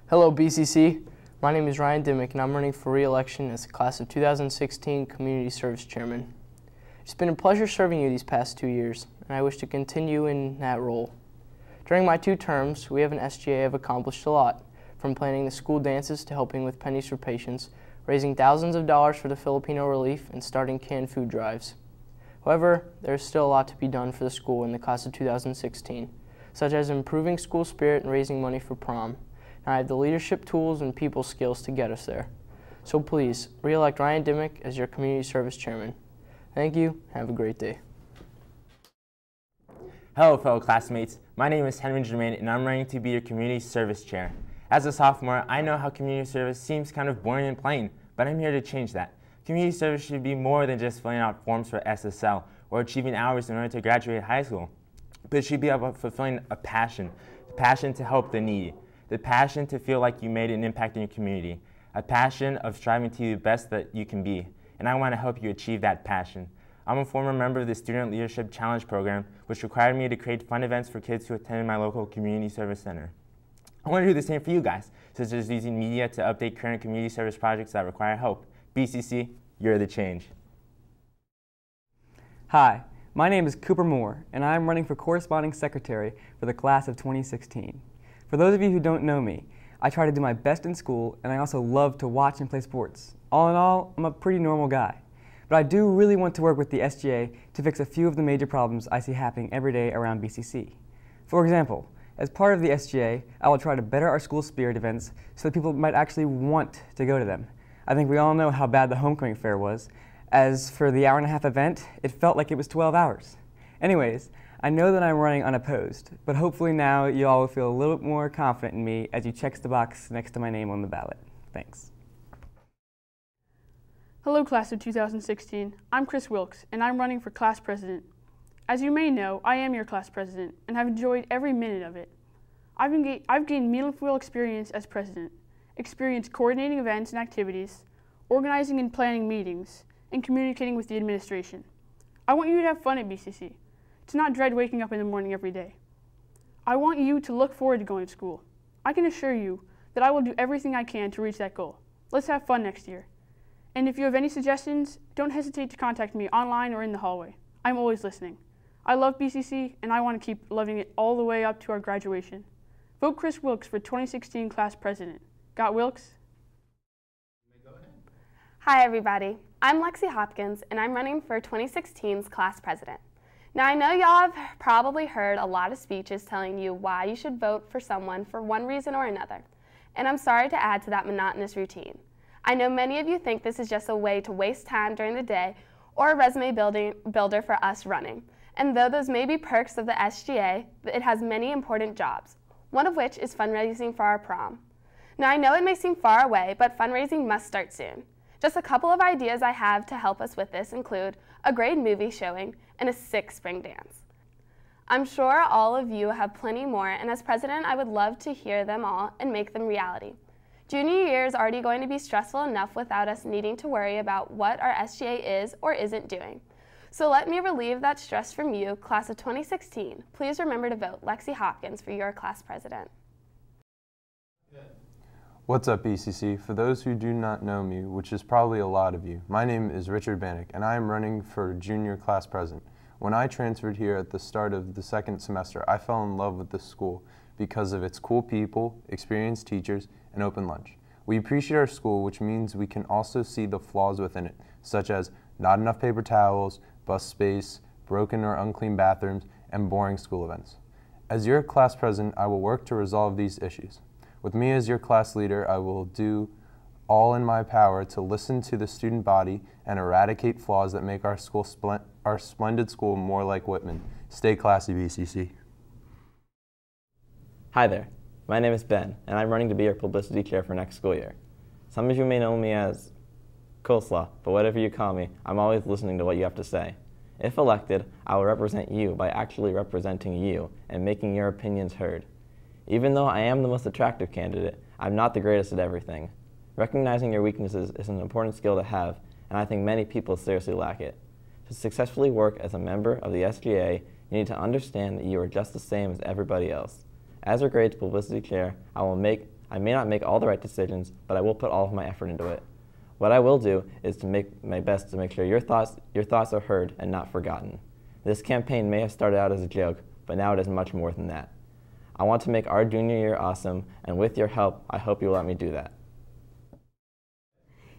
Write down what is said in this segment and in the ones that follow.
Hello BCC, my name is Ryan Dimmick and I'm running for re-election as the class of 2016 Community Service Chairman. It's been a pleasure serving you these past 2 years, and I wish to continue in that role. During my 2 terms, we as an SGA have accomplished a lot, from planning the school dances to helping with pennies for patients, raising thousands of dollars for the Filipino relief, and starting canned food drives. However, there is still a lot to be done for the school in the class of 2016, such as improving school spirit and raising money for prom. And I have the leadership tools and people skills to get us there. So please, re-elect Ryan Dimmick as your Community Service Chairman. Thank you. Have a great day. Hello, fellow classmates. My name is Henry Germain, and I'm running to be your Community Service Chair. As a sophomore, I know how community service seems kind of boring and plain, but I'm here to change that. Community service should be more than just filling out forms for SSL or achieving hours in order to graduate high school. But it should be about fulfilling a passion, the passion to help the needy, the passion to feel like you made an impact in your community, a passion of striving to be the best that you can be, and I want to help you achieve that passion. I'm a former member of the Student Leadership Challenge program, which required me to create fun events for kids who attended my local community service center. I want to do the same for you guys, such as using media to update current community service projects that require help. BCC, you're the change. Hi, my name is Cooper Moore, and I'm running for Corresponding Secretary for the class of 2016. For those of you who don't know me, I try to do my best in school, and I also love to watch and play sports. All in all, I'm a pretty normal guy. But I do really want to work with the SGA to fix a few of the major problems I see happening every day around BCC. For example, as part of the SGA, I will try to better our school spirit events so that people might actually want to go to them. I think we all know how bad the homecoming fair was. As for the hour-and-a-half event, it felt like it was 12 hours. Anyways, I know that I'm running unopposed, but hopefully now you all will feel a little bit more confident in me as you check the box next to my name on the ballot. Thanks. Hello, class of 2016. I'm Chris Wilkes, and I'm running for class president. As you may know, I am your class president, and have enjoyed every minute of it. I've gained meaningful experience as president, experience coordinating events and activities, organizing and planning meetings, and communicating with the administration. I want you to have fun at BCC, to not dread waking up in the morning every day. I want you to look forward to going to school. I can assure you that I will do everything I can to reach that goal. Let's have fun next year. And if you have any suggestions, don't hesitate to contact me online or in the hallway. I'm always listening. I love BCC, and I want to keep loving it all the way up to our graduation. Vote Chris Wilkes for 2016 class president. Got Wilkes? Hi everybody, I'm Lexi Hopkins, and I'm running for 2016's class president. Now I know y'all have probably heard a lot of speeches telling you why you should vote for someone for one reason or another, and I'm sorry to add to that monotonous routine. I know many of you think this is just a way to waste time during the day or a resume builder for us running. And though those may be perks of the SGA, it has many important jobs, one of which is fundraising for our prom. Now I know it may seem far away, but fundraising must start soon. Just a couple of ideas I have to help us with this include a great movie showing and a sick spring dance. I'm sure all of you have plenty more, and as president I would love to hear them all and make them reality. Junior year is already going to be stressful enough without us needing to worry about what our SGA is or isn't doing. So let me relieve that stress from you, class of 2016. Please remember to vote Lexi Hopkins for your class president. What's up, BCC? For those who do not know me, which is probably a lot of you, my name is Richard Bannock, and I am running for junior class president. When I transferred here at the start of the second semester, I fell in love with this school because of its cool people, experienced teachers, and open lunch. We appreciate our school, which means we can also see the flaws within it, such as not enough paper towels, bus space, broken or unclean bathrooms, and boring school events. As your class president, I will work to resolve these issues. With me as your class leader, I will do all in my power to listen to the student body and eradicate flaws that make our splendid school more like Whitman. Stay classy, BCC. Hi there, my name is Ben, and I'm running to be your publicity chair for next school year. Some of you may know me as Coleslaw, but whatever you call me, I'm always listening to what you have to say. If elected, I will represent you by actually representing you and making your opinions heard. Even though I am the most attractive candidate, I'm not the greatest at everything. Recognizing your weaknesses is an important skill to have, and I think many people seriously lack it. To successfully work as a member of the SGA, you need to understand that you are just the same as everybody else. As your grades publicity chair, I I may not make all the right decisions, but I will put all of my effort into it. What I will do is to make my best to make sure your thoughts are heard and not forgotten. This campaign may have started out as a joke, but now it is much more than that. I want to make our junior year awesome, and with your help, I hope you'll let me do that.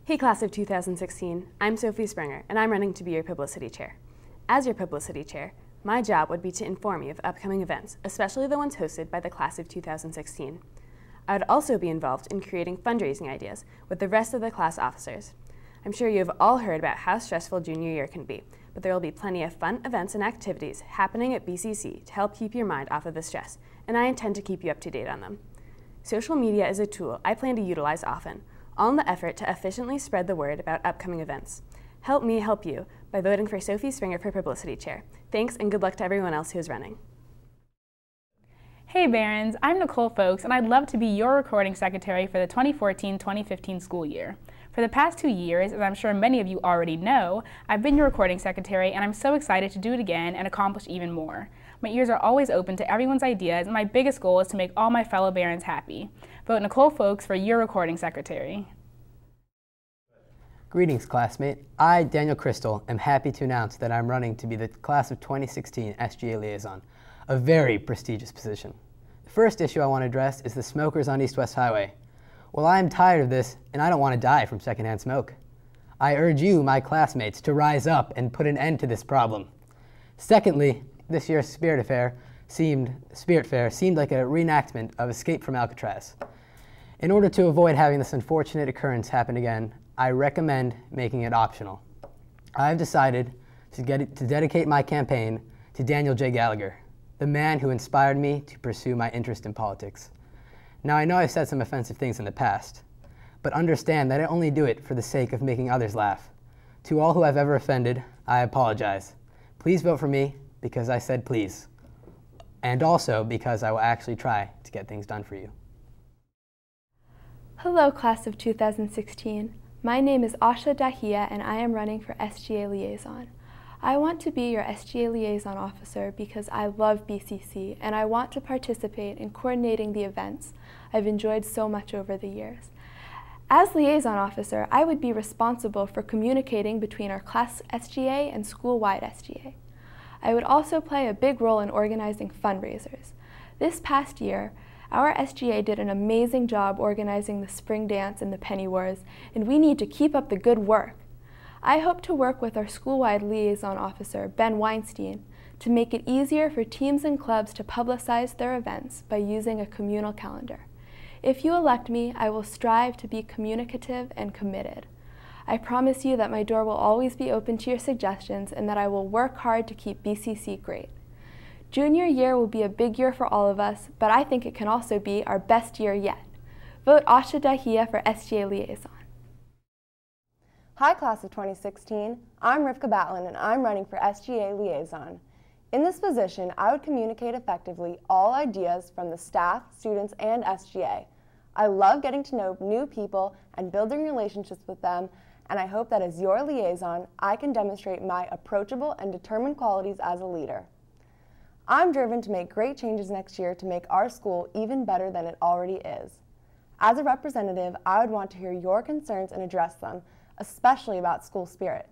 Hey class of 2016, I'm Sophie Springer, and I'm running to be your publicity chair. As your publicity chair, my job would be to inform you of upcoming events, especially the ones hosted by the class of 2016. I would also be involved in creating fundraising ideas with the rest of the class officers. I'm sure you have all heard about how stressful junior year can be, but there will be plenty of fun events and activities happening at BCC to help keep your mind off of the stress, and I intend to keep you up to date on them. Social media is a tool I plan to utilize often, all in the effort to efficiently spread the word about upcoming events. Help me help you by voting for Sophie Springer for Publicity Chair. Thanks, and good luck to everyone else who is running. Hey Barons, I'm Nicole Folks, and I'd love to be your recording secretary for the 2014-2015 school year. For the past 2 years, as I'm sure many of you already know, I've been your recording secretary, and I'm so excited to do it again and accomplish even more. My ears are always open to everyone's ideas, and my biggest goal is to make all my fellow Barons happy. Vote Nicole Folks for your recording secretary. Greetings, classmate. I, Daniel Crystal, am happy to announce that I'm running to be the class of 2016 SGA liaison, a very prestigious position. The first issue I want to address is the smokers on East-West Highway. Well, I am tired of this, and I don't want to die from secondhand smoke. I urge you, my classmates, to rise up and put an end to this problem. Secondly, this year's Spirit Fair seemed like a reenactment of Escape from Alcatraz. In order to avoid having this unfortunate occurrence happen again, I recommend making it optional. I have decided to dedicate my campaign to Daniel J. Gallagher, the man who inspired me to pursue my interest in politics. Now, I know I've said some offensive things in the past, but understand that I only do it for the sake of making others laugh. To all who I've ever offended, I apologize. Please vote for me because I said please, and also because I will actually try to get things done for you. Hello, class of 2016. My name is Aisha Mughal, and I am running for SGA Liaison. I want to be your SGA Liaison Officer because I love BCC, and I want to participate in coordinating the events I've enjoyed so much over the years. As Liaison Officer, I would be responsible for communicating between our class SGA and school-wide SGA. I would also play a big role in organizing fundraisers. This past year, our SGA did an amazing job organizing the spring dance and the penny wars, and we need to keep up the good work. I hope to work with our school-wide liaison officer, Ben Weinstein, to make it easier for teams and clubs to publicize their events by using a communal calendar. If you elect me, I will strive to be communicative and committed. I promise you that my door will always be open to your suggestions and that I will work hard to keep BCC great. Junior year will be a big year for all of us, but I think it can also be our best year yet. Vote Aisha Mughal for SGA Liaison. Hi, class of 2016. I'm Rifka Balan, and I'm running for SGA Liaison. In this position, I would communicate effectively all ideas from the staff, students, and SGA. I love getting to know new people and building relationships with them, and I hope that as your liaison, I can demonstrate my approachable and determined qualities as a leader. I'm driven to make great changes next year to make our school even better than it already is. As a representative, I would want to hear your concerns and address them, especially about school spirit.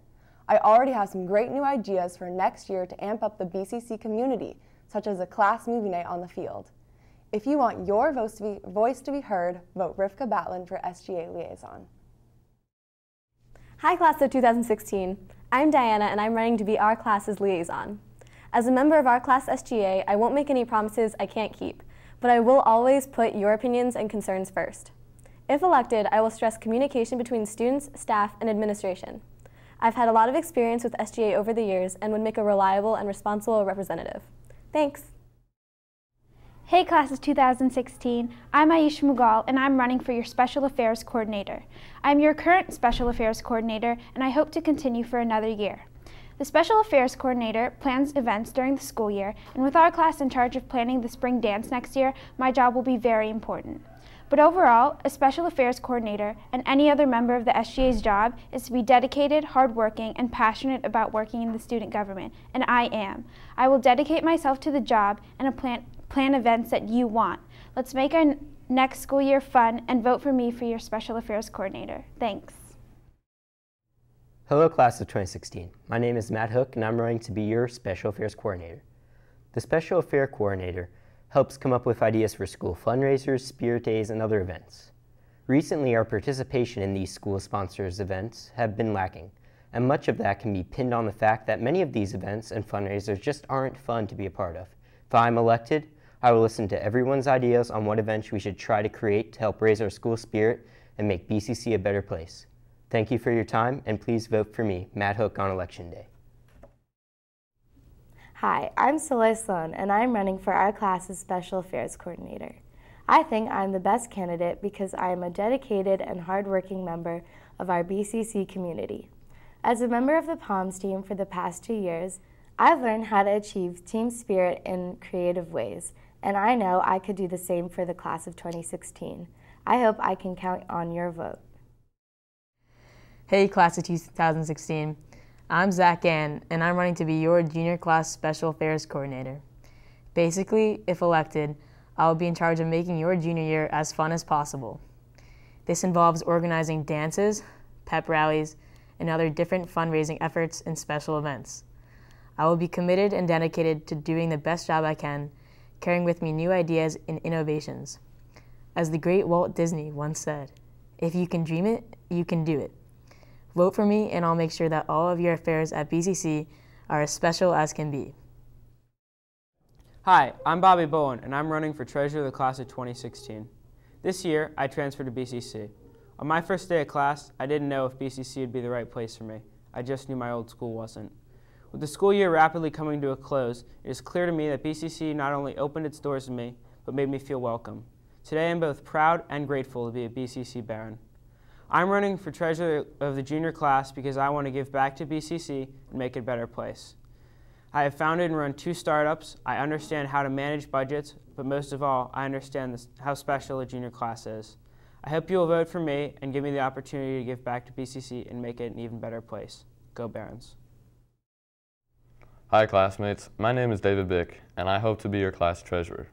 I already have some great new ideas for next year to amp up the BCC community, such as a class movie night on the field. If you want your voice to be heard, vote Rifka Balan for SGA Liaison. Hi, class of 2016. I'm Diana, and I'm running to be our class's liaison. As a member of our class SGA, I won't make any promises I can't keep, but I will always put your opinions and concerns first. If elected, I will stress communication between students, staff, and administration. I've had a lot of experience with SGA over the years and would make a reliable and responsible representative. Thanks. Hey, class of 2016. I'm Aisha Mughal, and I'm running for your Special Affairs Coordinator. I'm your current Special Affairs Coordinator, and I hope to continue for another year. The Special Affairs Coordinator plans events during the school year, and with our class in charge of planning the spring dance next year, my job will be very important. But overall, a Special Affairs Coordinator and any other member of the SGA's job is to be dedicated, hardworking, and passionate about working in the student government, and I am. I will dedicate myself to the job and plan events that you want. Let's make next school year fun, and vote for me for your Special Affairs Coordinator. Thanks. Hello, class of 2016. My name is Matt Hook, and I'm running to be your Special Affairs Coordinator. The Special Affairs Coordinator helps come up with ideas for school fundraisers, spirit days, and other events. Recently, our participation in these school sponsors events have been lacking, and much of that can be pinned on the fact that many of these events and fundraisers just aren't fun to be a part of. If I'm elected, I will listen to everyone's ideas on what events we should try to create to help raise our school spirit and make BCC a better place. Thank you for your time, and please vote for me, Matt Hook, on Election Day. Hi, I'm Sophie Springer, and I'm running for our class's Special Affairs Coordinator. I think I'm the best candidate because I am a dedicated and hardworking member of our BCC community. As a member of the Palms team for the past 2 years, I've learned how to achieve team spirit in creative ways, and I know I could do the same for the class of 2016. I hope I can count on your vote. Hey, class of 2016. I'm Zach Ann, and I'm running to be your junior class Special Affairs Coordinator. Basically, if elected, I will be in charge of making your junior year as fun as possible. This involves organizing dances, pep rallies, and other different fundraising efforts and special events. I will be committed and dedicated to doing the best job I can, carrying with me new ideas and innovations. As the great Walt Disney once said, "If you can dream it, you can do it." Vote for me, and I'll make sure that all of your affairs at BCC are as special as can be. Hi, I'm Bobby Bowen, and I'm running for Treasurer of the class of 2016. This year, I transferred to BCC. On my first day of class, I didn't know if BCC would be the right place for me. I just knew my old school wasn't. With the school year rapidly coming to a close, it is clear to me that BCC not only opened its doors to me, but made me feel welcome. Today, I'm both proud and grateful to be a BCC Baron. I'm running for Treasurer of the junior class because I want to give back to BCC and make it a better place. I have founded and run 2 startups. I understand how to manage budgets, but most of all, I understand how special a junior class is. I hope you will vote for me and give me the opportunity to give back to BCC and make it an even better place. Go Barons. Hi classmates, my name is David Bick, and I hope to be your class treasurer.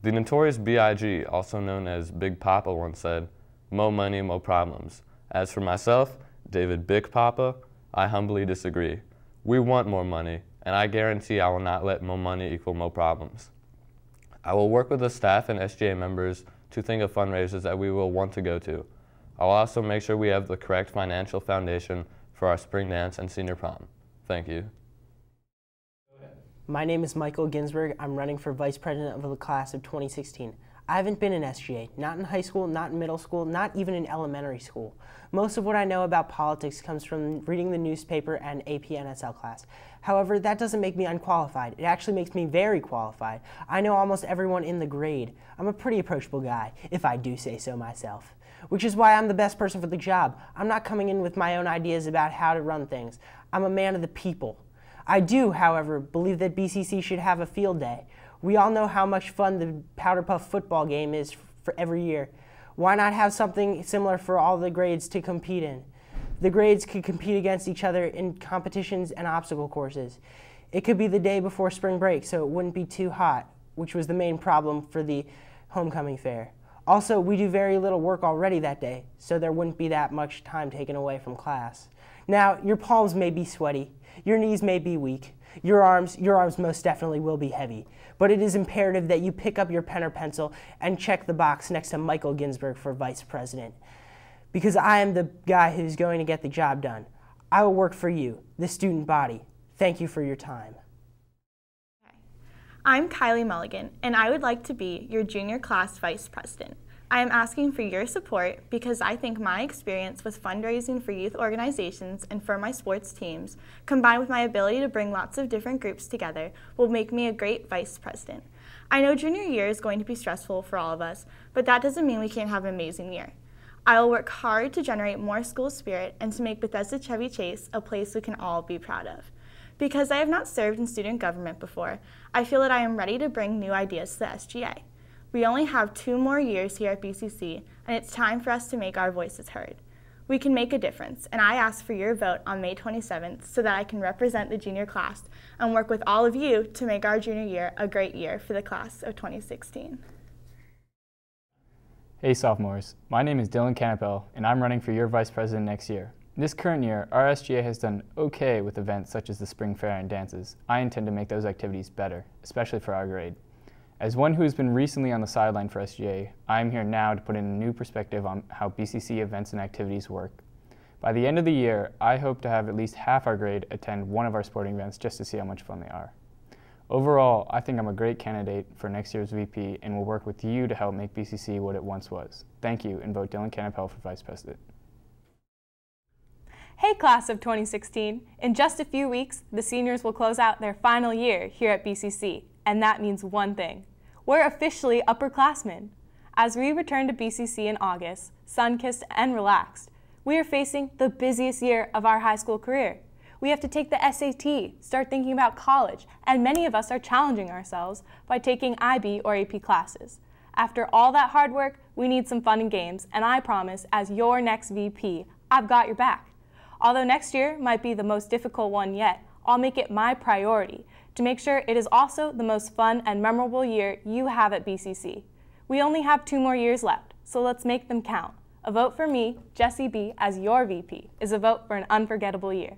The notorious B.I.G., also known as Big Papa, once said, "Mo money, mo problems." As for myself, David Bick Papa, I humbly disagree. We want more money, and I guarantee I will not let more money equal more problems. I will work with the staff and SGA members to think of fundraisers that we will want to go to. I will also make sure we have the correct financial foundation for our spring dance and senior prom. Thank you. My name is Michael Ginsberg. I'm running for Vice President of the class of 2016. I haven't been in SGA, not in high school, not in middle school, not even in elementary school. Most of what I know about politics comes from reading the newspaper and AP NSL class. However, that doesn't make me unqualified. It actually makes me very qualified. I know almost everyone in the grade. I'm a pretty approachable guy, if I do say so myself. Which is why I'm the best person for the job. I'm not coming in with my own ideas about how to run things. I'm a man of the people. I do, however, believe that BCC should have a field day. We all know how much fun the Powder Puff football game is for every year. Why not have something similar for all the grades to compete in? The grades could compete against each other in competitions and obstacle courses. It could be the day before spring break, so it wouldn't be too hot, which was the main problem for the homecoming fair. Also, we do very little work already that day, so there wouldn't be that much time taken away from class. Now, your palms may be sweaty, your knees may be weak, your arms most definitely will be heavy, but it is imperative that you pick up your pen or pencil and check the box next to Michael Ginsberg for Vice President. Because I am the guy who's going to get the job done. I will work for you, the student body. Thank you for your time. I'm Kylee Mulligan, and I would like to be your junior class Vice President. I am asking for your support because I think my experience with fundraising for youth organizations and for my sports teams, combined with my ability to bring lots of different groups together, will make me a great vice president. I know junior year is going to be stressful for all of us, but that doesn't mean we can't have an amazing year. I will work hard to generate more school spirit and to make Bethesda-Chevy Chase a place we can all be proud of. Because I have not served in student government before, I feel that I am ready to bring new ideas to the SGA. We only have 2 more years here at BCC, and it's time for us to make our voices heard. We can make a difference, and I ask for your vote on May 27th so that I can represent the junior class and work with all of you to make our junior year a great year for the class of 2016. Hey sophomores, my name is Dylan Canapel and I'm running for your vice president next year. This current year, our SGA has done okay with events such as the spring fair and dances. I intend to make those activities better, especially for our grade. As one who has been recently on the sideline for SGA, I am here now to put in a new perspective on how BCC events and activities work. By the end of the year, I hope to have at least half our grade attend one of our sporting events just to see how much fun they are. Overall, I think I'm a great candidate for next year's VP and will work with you to help make BCC what it once was. Thank you, and vote Dylan Canapel for Vice President. Hey class of 2016, in just a few weeks, the seniors will close out their final year here at BCC, and that means one thing. We're officially upperclassmen. As we return to BCC in August, sun-kissed and relaxed, we are facing the busiest year of our high school career. We have to take the SAT, start thinking about college, and many of us are challenging ourselves by taking IB or AP classes. After all that hard work, we need some fun and games, and I promise, as your next VP, I've got your back. Although next year might be the most difficult one yet, I'll make it my priority to make sure it is also the most fun and memorable year you have at BCC. We only have 2 more years left, so let's make them count. A vote for me, Jessie B, as your VP is a vote for an unforgettable year.